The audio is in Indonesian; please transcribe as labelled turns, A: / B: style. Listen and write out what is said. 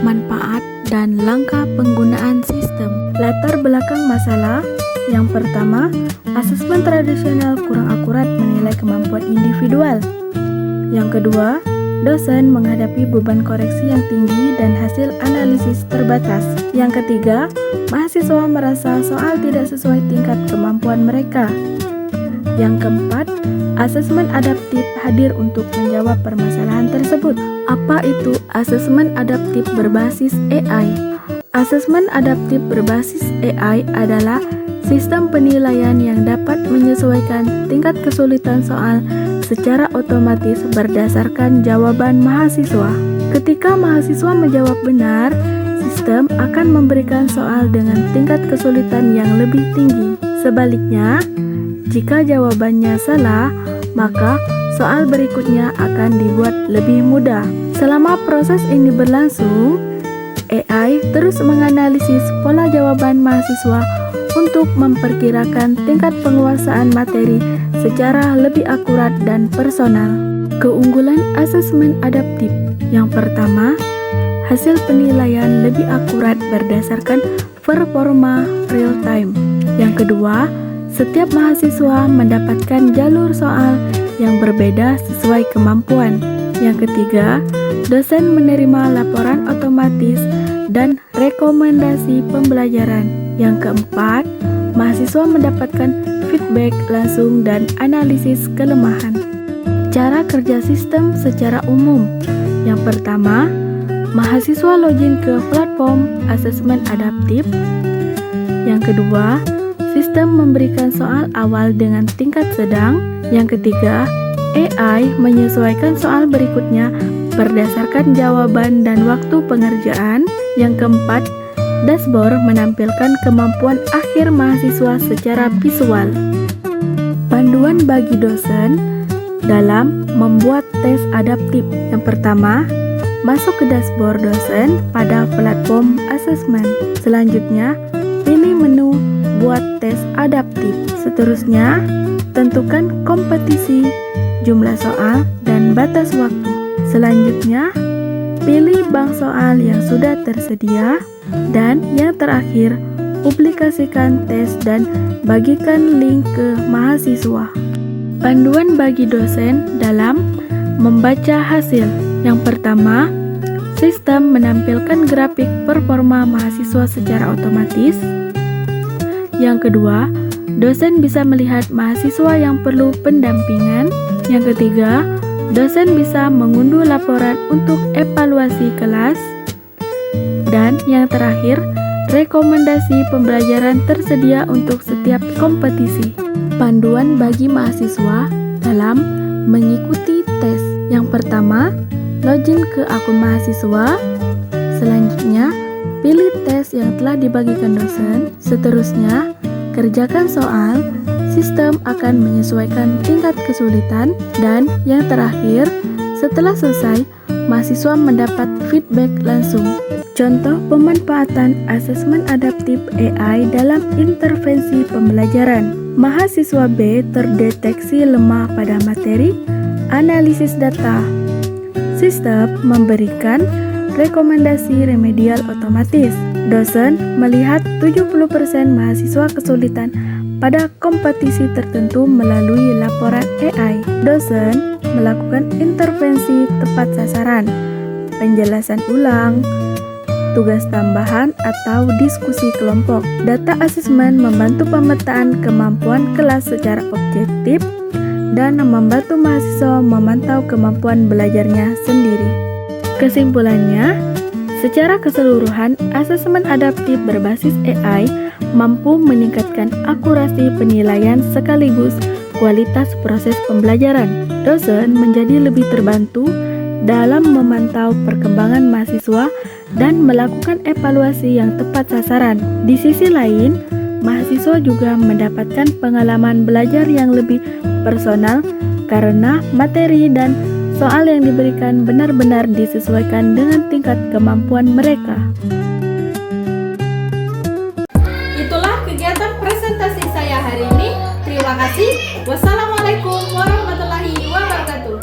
A: manfaat, dan langkah penggunaan sistem. Latar belakang masalah. Yang pertama, asesmen tradisional kurang akurat menilai kemampuan individual. Yang kedua, dosen menghadapi beban koreksi yang tinggi dan hasil analisis terbatas. Yang ketiga, mahasiswa merasa soal tidak sesuai tingkat kemampuan mereka. Yang keempat, asesmen adaptif hadir untuk menjawab permasalahan tersebut. Apa itu asesmen adaptif berbasis AI? Asesmen adaptif berbasis AI adalah sistem penilaian yang dapat menyesuaikan tingkat kesulitan soal secara otomatis berdasarkan jawaban mahasiswa. Ketika mahasiswa menjawab benar, sistem akan memberikan soal dengan tingkat kesulitan yang lebih tinggi. Sebaliknya, jika jawabannya salah, maka soal berikutnya akan dibuat lebih mudah. Selama proses ini berlangsung, AI terus menganalisis pola jawaban mahasiswa untuk memperkirakan tingkat penguasaan materi secara lebih akurat dan personal. Keunggulan asesmen adaptif. Yang pertama, hasil penilaian lebih akurat berdasarkan performa real time. Yang kedua, setiap mahasiswa mendapatkan jalur soal yang berbeda sesuai kemampuan. Yang ketiga, dosen menerima laporan otomatis dan rekomendasi pembelajaran. Yang keempat, mahasiswa mendapatkan feedback langsung dan analisis kelemahan. Cara kerja sistem secara umum. Yang pertama, mahasiswa login ke platform asesmen adaptif. Yang kedua, sistem memberikan soal awal dengan tingkat sedang. Yang ketiga, AI menyesuaikan soal berikutnya berdasarkan jawaban dan waktu pengerjaan. Yang keempat, dashboard menampilkan kemampuan akhir mahasiswa secara visual. Panduan bagi dosen dalam membuat tes adaptif. Yang pertama, masuk ke dashboard dosen pada platform asesmen. Selanjutnya, pilih menu buat tes adaptif. Seterusnya, tentukan kompetisi, jumlah soal, dan batas waktu. Selanjutnya, pilih bank soal yang sudah tersedia. Dan yang terakhir, publikasikan tes dan bagikan link ke mahasiswa. Panduan bagi dosen dalam membaca hasil. Yang pertama, sistem menampilkan grafik performa mahasiswa secara otomatis. Yang kedua, dosen bisa melihat mahasiswa yang perlu pendampingan. Yang ketiga, dosen bisa mengunduh laporan untuk evaluasi kelas. Dan yang terakhir, rekomendasi pembelajaran tersedia untuk setiap kompetisi. Panduan bagi mahasiswa dalam mengikuti tes. Yang pertama, login ke akun mahasiswa. Selanjutnya, pilih tes yang telah dibagikan dosen. Seterusnya, kerjakan soal. Sistem akan menyesuaikan tingkat kesulitan. Dan yang terakhir, setelah selesai, mahasiswa mendapat feedback langsung. Contoh pemanfaatan asesmen adaptif AI dalam intervensi pembelajaran. Mahasiswa B terdeteksi lemah pada materi analisis data. Sistem memberikan rekomendasi remedial otomatis. Dosen melihat 70% mahasiswa kesulitan pada kompetisi tertentu melalui laporan AI. Dosen melakukan intervensi tepat sasaran, penjelasan ulang, tugas tambahan, atau diskusi kelompok. Data asesmen membantu pemetaan kemampuan kelas secara objektif dan membantu mahasiswa memantau kemampuan belajarnya sendiri. Kesimpulannya, secara keseluruhan, asesmen adaptif berbasis AI mampu meningkatkan akurasi penilaian sekaligus kualitas proses pembelajaran. Dosen menjadi lebih terbantu dalam memantau perkembangan mahasiswa dan melakukan evaluasi yang tepat sasaran. Di sisi lain, mahasiswa juga mendapatkan pengalaman belajar yang lebih personal karena materi dan soal yang diberikan benar-benar disesuaikan dengan tingkat kemampuan mereka.
B: Itulah kegiatan presentasi saya hari ini. Terima kasih. Wassalamualaikum warahmatullahi wabarakatuh.